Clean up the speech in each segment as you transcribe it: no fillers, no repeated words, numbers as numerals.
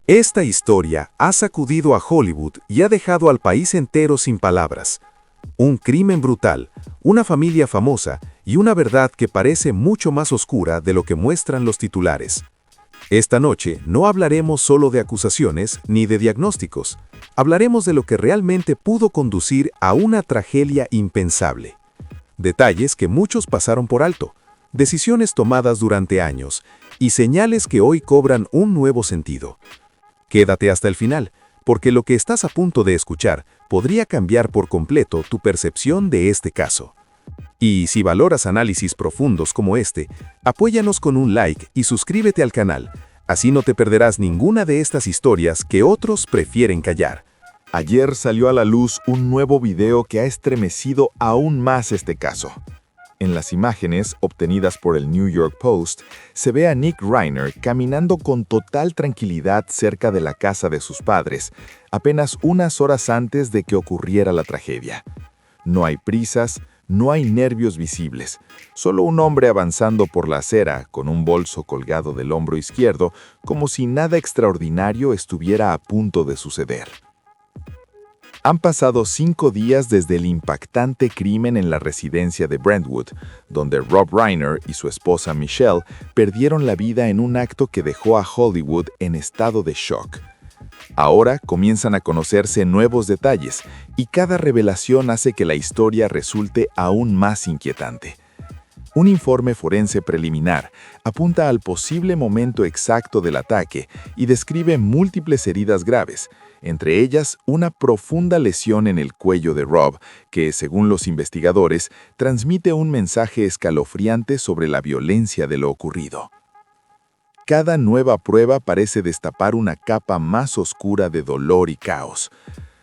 Esta historia ha sacudido a Hollywood y ha dejado al país entero sin palabras. Un crimen brutal, una familia famosa y una verdad que parece mucho más oscura de lo que muestran los titulares. Esta noche no hablaremos solo de acusaciones ni de diagnósticos. Hablaremos de lo que realmente pudo conducir a una tragedia impensable. Detalles que muchos pasaron por alto, decisiones tomadas durante años y señales que hoy cobran un nuevo sentido. Quédate hasta el final, porque lo que estás a punto de escuchar podría cambiar por completo tu percepción de este caso. Y si valoras análisis profundos como este, apóyanos con un like y suscríbete al canal. Así no te perderás ninguna de estas historias que otros prefieren callar. Ayer salió a la luz un nuevo video que ha estremecido aún más este caso. En las imágenes obtenidas por el New York Post, se ve a Nick Reiner caminando con total tranquilidad cerca de la casa de sus padres, apenas unas horas antes de que ocurriera la tragedia. No hay prisas, no hay nervios visibles, solo un hombre avanzando por la acera con un bolso colgado del hombro izquierdo, como si nada extraordinario estuviera a punto de suceder. Han pasado 5 días desde el impactante crimen en la residencia de Brentwood, donde Rob Reiner y su esposa Michelle perdieron la vida en un acto que dejó a Hollywood en estado de shock. Ahora comienzan a conocerse nuevos detalles, y cada revelación hace que la historia resulte aún más inquietante. Un informe forense preliminar apunta al posible momento exacto del ataque y describe múltiples heridas graves, entre ellas una profunda lesión en el cuello de Rob, que, según los investigadores, transmite un mensaje escalofriante sobre la violencia de lo ocurrido. Cada nueva prueba parece destapar una capa más oscura de dolor y caos.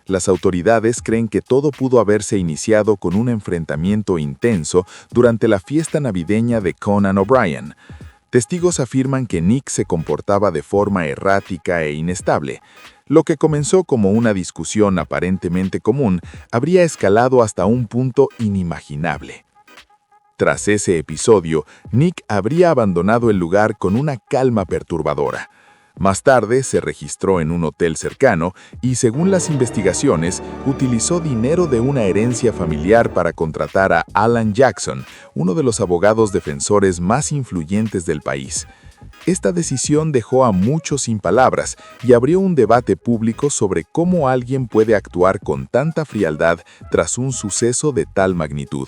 Las autoridades creen que todo pudo haberse iniciado con un enfrentamiento intenso durante la fiesta navideña de Conan O'Brien. Testigos afirman que Nick se comportaba de forma errática e inestable. Lo que comenzó como una discusión aparentemente común habría escalado hasta un punto inimaginable. Tras ese episodio, Nick habría abandonado el lugar con una calma perturbadora. Más tarde se registró en un hotel cercano y, según las investigaciones, utilizó dinero de una herencia familiar para contratar a Alan Jackson, uno de los abogados defensores más influyentes del país. Esta decisión dejó a muchos sin palabras y abrió un debate público sobre cómo alguien puede actuar con tanta frialdad tras un suceso de tal magnitud.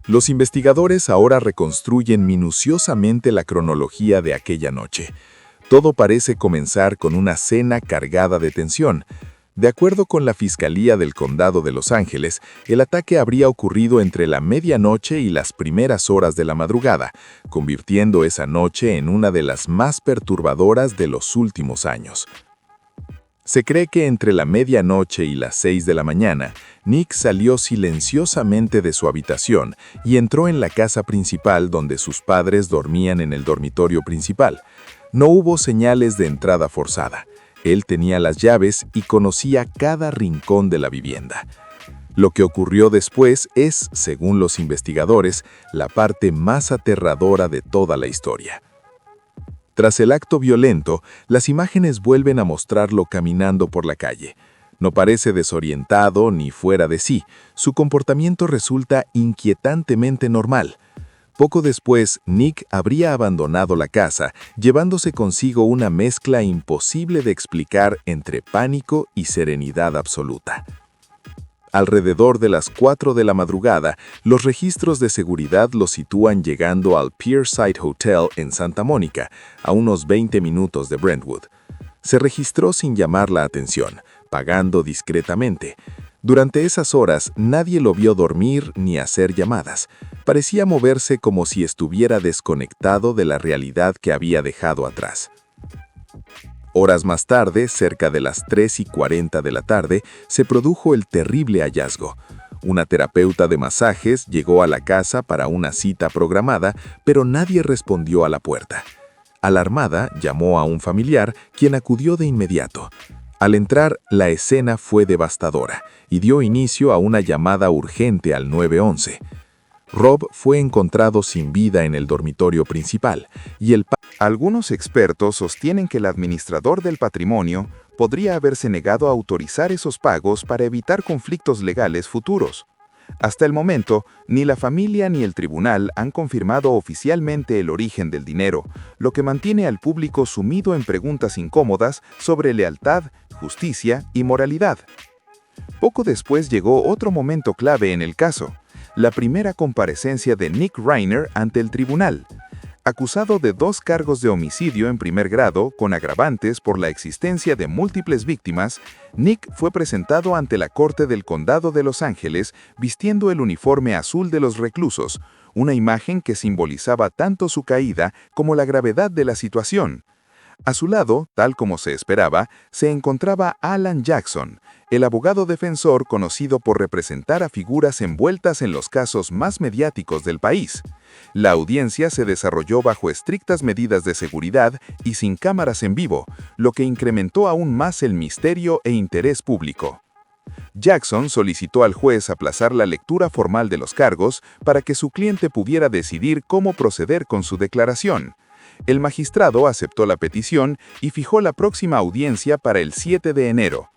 Los investigadores ahora reconstruyen minuciosamente la cronología de aquella noche. Todo parece comenzar con una cena cargada de tensión. De acuerdo con la Fiscalía del Condado de Los Ángeles, el ataque habría ocurrido entre la medianoche y las primeras horas de la madrugada, convirtiendo esa noche en una de las más perturbadoras de los últimos años. Se cree que entre la medianoche y las 6 de la mañana, Nick salió silenciosamente de su habitación y entró en la casa principal donde sus padres dormían en el dormitorio principal. No hubo señales de entrada forzada. Él tenía las llaves y conocía cada rincón de la vivienda. Lo que ocurrió después es, según los investigadores, la parte más aterradora de toda la historia. Tras el acto violento, las imágenes vuelven a mostrarlo caminando por la calle. No parece desorientado ni fuera de sí. Su comportamiento resulta inquietantemente normal. Poco después, Nick habría abandonado la casa, llevándose consigo una mezcla imposible de explicar entre pánico y serenidad absoluta. Alrededor de las 4 de la madrugada, los registros de seguridad lo sitúan llegando al Pierside Hotel en Santa Mónica, a unos 20 minutos de Brentwood. Se registró sin llamar la atención, pagando discretamente. Durante esas horas, nadie lo vio dormir ni hacer llamadas. Parecía moverse como si estuviera desconectado de la realidad que había dejado atrás. Horas más tarde, cerca de las 3:40 de la tarde, se produjo el terrible hallazgo. Una terapeuta de masajes llegó a la casa para una cita programada, pero nadie respondió a la puerta. Alarmada, llamó a un familiar, quien acudió de inmediato. Al entrar, la escena fue devastadora y dio inicio a una llamada urgente al 911. Rob fue encontrado sin vida en el dormitorio principal y el Algunos expertos sostienen que el administrador del patrimonio podría haberse negado a autorizar esos pagos para evitar conflictos legales futuros. Hasta el momento, ni la familia ni el tribunal han confirmado oficialmente el origen del dinero, lo que mantiene al público sumido en preguntas incómodas sobre lealtad, justicia y moralidad. Poco después llegó otro momento clave en el caso, la primera comparecencia de Nick Reiner ante el tribunal. Acusado de 2 cargos de homicidio en primer grado con agravantes por la existencia de múltiples víctimas, Nick fue presentado ante la Corte del Condado de Los Ángeles vistiendo el uniforme azul de los reclusos, una imagen que simbolizaba tanto su caída como la gravedad de la situación. A su lado, tal como se esperaba, se encontraba Alan Jackson, el abogado defensor conocido por representar a figuras envueltas en los casos más mediáticos del país. La audiencia se desarrolló bajo estrictas medidas de seguridad y sin cámaras en vivo, lo que incrementó aún más el misterio e interés público. Jackson solicitó al juez aplazar la lectura formal de los cargos para que su cliente pudiera decidir cómo proceder con su declaración. El magistrado aceptó la petición y fijó la próxima audiencia para el 7 de enero.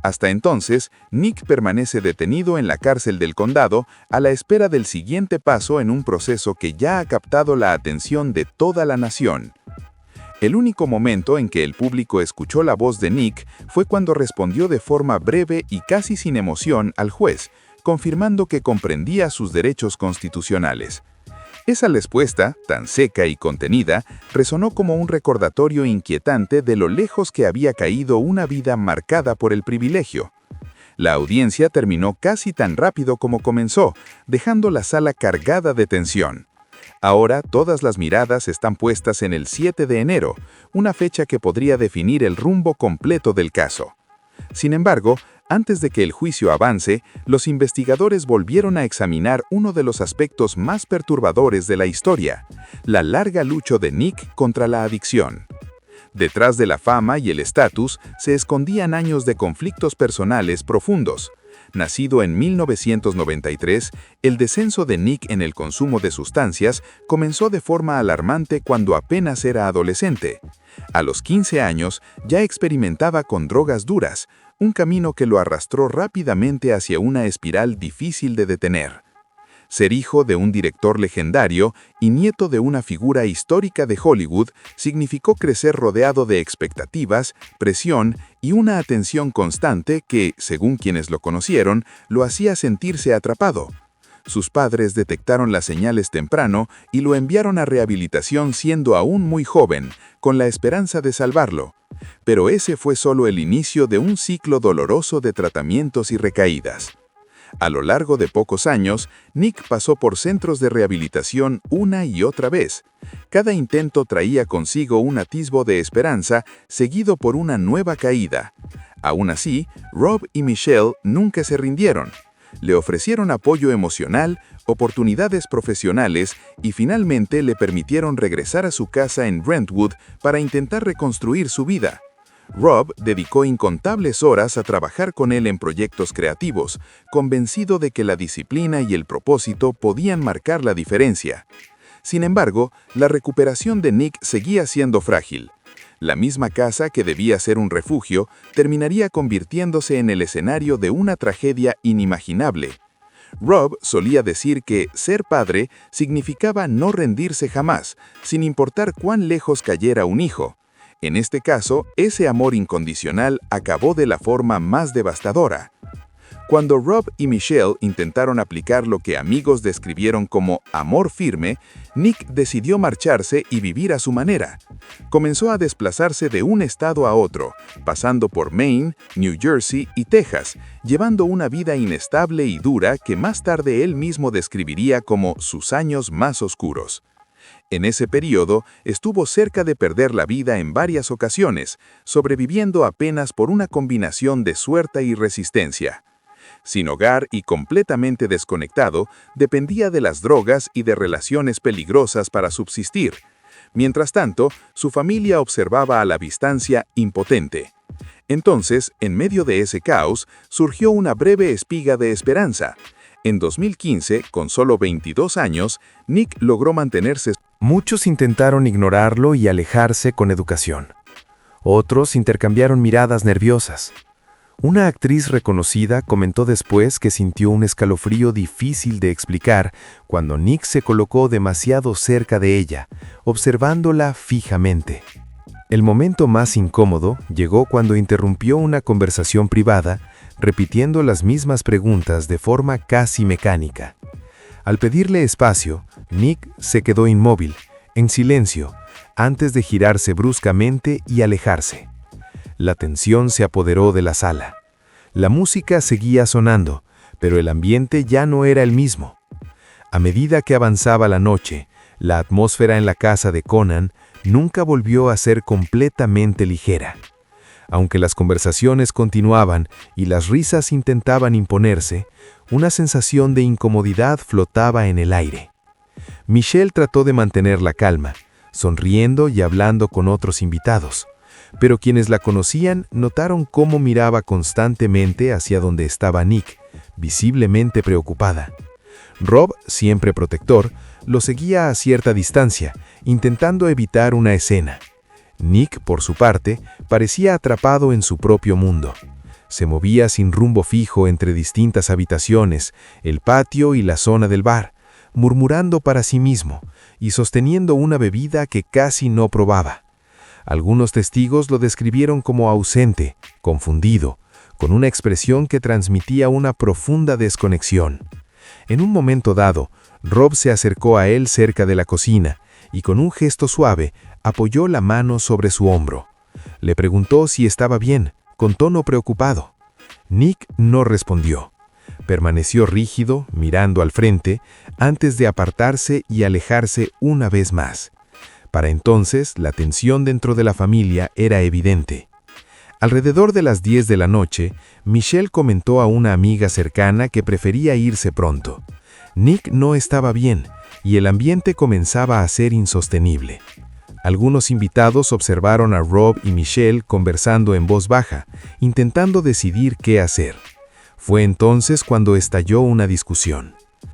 Hasta entonces, Nick permanece detenido en la cárcel del condado a la espera del siguiente paso en un proceso que ya ha captado la atención de toda la nación. El único momento en que el público escuchó la voz de Nick fue cuando respondió de forma breve y casi sin emoción al juez, confirmando que comprendía sus derechos constitucionales. Esa respuesta, tan seca y contenida, resonó como un recordatorio inquietante de lo lejos que había caído una vida marcada por el privilegio. La audiencia terminó casi tan rápido como comenzó, dejando la sala cargada de tensión. Ahora todas las miradas están puestas en el 7 de enero, una fecha que podría definir el rumbo completo del caso. Sin embargo, antes de que el juicio avance, los investigadores volvieron a examinar uno de los aspectos más perturbadores de la historia, la larga lucha de Nick contra la adicción. Detrás de la fama y el estatus se escondían años de conflictos personales profundos. Nacido en 1993, el descenso de Nick en el consumo de sustancias comenzó de forma alarmante cuando apenas era adolescente. A los 15 años ya experimentaba con drogas duras, un camino que lo arrastró rápidamente hacia una espiral difícil de detener. Ser hijo de un director legendario y nieto de una figura histórica de Hollywood significó crecer rodeado de expectativas, presión y una atención constante que, según quienes lo conocieron, lo hacía sentirse atrapado. Sus padres detectaron las señales temprano y lo enviaron a rehabilitación siendo aún muy joven, con la esperanza de salvarlo. Pero ese fue solo el inicio de un ciclo doloroso de tratamientos y recaídas. A lo largo de pocos años, Nick pasó por centros de rehabilitación una y otra vez. Cada intento traía consigo un atisbo de esperanza, seguido por una nueva caída. Aún así, Rob y Michelle nunca se rindieron. Le ofrecieron apoyo emocional, oportunidades profesionales y finalmente le permitieron regresar a su casa en Brentwood para intentar reconstruir su vida. Rob dedicó incontables horas a trabajar con él en proyectos creativos, convencido de que la disciplina y el propósito podían marcar la diferencia. Sin embargo, la recuperación de Nick seguía siendo frágil. La misma casa que debía ser un refugio terminaría convirtiéndose en el escenario de una tragedia inimaginable. Rob solía decir que ser padre significaba no rendirse jamás, sin importar cuán lejos cayera un hijo. En este caso, ese amor incondicional acabó de la forma más devastadora. Cuando Rob y Michelle intentaron aplicar lo que amigos describieron como amor firme, Nick decidió marcharse y vivir a su manera. Comenzó a desplazarse de un estado a otro, pasando por Maine, New Jersey y Texas, llevando una vida inestable y dura que más tarde él mismo describiría como sus años más oscuros. En ese periodo, estuvo cerca de perder la vida en varias ocasiones, sobreviviendo apenas por una combinación de suerte y resistencia. Sin hogar y completamente desconectado, dependía de las drogas y de relaciones peligrosas para subsistir. Mientras tanto, su familia observaba a la distancia, impotente. Entonces, en medio de ese caos, surgió una breve espiga de esperanza. En 2015, con solo 22 años, Nick logró mantenerse Muchos intentaron ignorarlo y alejarse con educación. Otros intercambiaron miradas nerviosas. Una actriz reconocida comentó después que sintió un escalofrío difícil de explicar cuando Nick se colocó demasiado cerca de ella, observándola fijamente. El momento más incómodo llegó cuando interrumpió una conversación privada, repitiendo las mismas preguntas de forma casi mecánica. Al pedirle espacio, Nick se quedó inmóvil, en silencio, antes de girarse bruscamente y alejarse. La tensión se apoderó de la sala. La música seguía sonando, pero el ambiente ya no era el mismo. A medida que avanzaba la noche, la atmósfera en la casa de Conan nunca volvió a ser completamente ligera. Aunque las conversaciones continuaban y las risas intentaban imponerse, una sensación de incomodidad flotaba en el aire. Michelle trató de mantener la calma, sonriendo y hablando con otros invitados, pero quienes la conocían notaron cómo miraba constantemente hacia donde estaba Nick, visiblemente preocupada. Rob, siempre protector, lo seguía a cierta distancia, intentando evitar una escena. Nick, por su parte, parecía atrapado en su propio mundo. Se movía sin rumbo fijo entre distintas habitaciones, el patio y la zona del bar, murmurando para sí mismo y sosteniendo una bebida que casi no probaba. Algunos testigos lo describieron como ausente, confundido, con una expresión que transmitía una profunda desconexión. En un momento dado, Rob se acercó a él cerca de la cocina y con un gesto suave apoyó la mano sobre su hombro. Le preguntó si estaba bien, con tono preocupado. Nick no respondió. Permaneció rígido, mirando al frente, antes de apartarse y alejarse una vez más. Para entonces, la tensión dentro de la familia era evidente. Alrededor de las 10 de la noche, Michelle comentó a una amiga cercana que prefería irse pronto. Nick no estaba bien, y el ambiente comenzaba a ser insostenible. Algunos invitados observaron a Rob y Michelle conversando en voz baja, intentando decidir qué hacer. Fue entonces cuando estalló una discusión.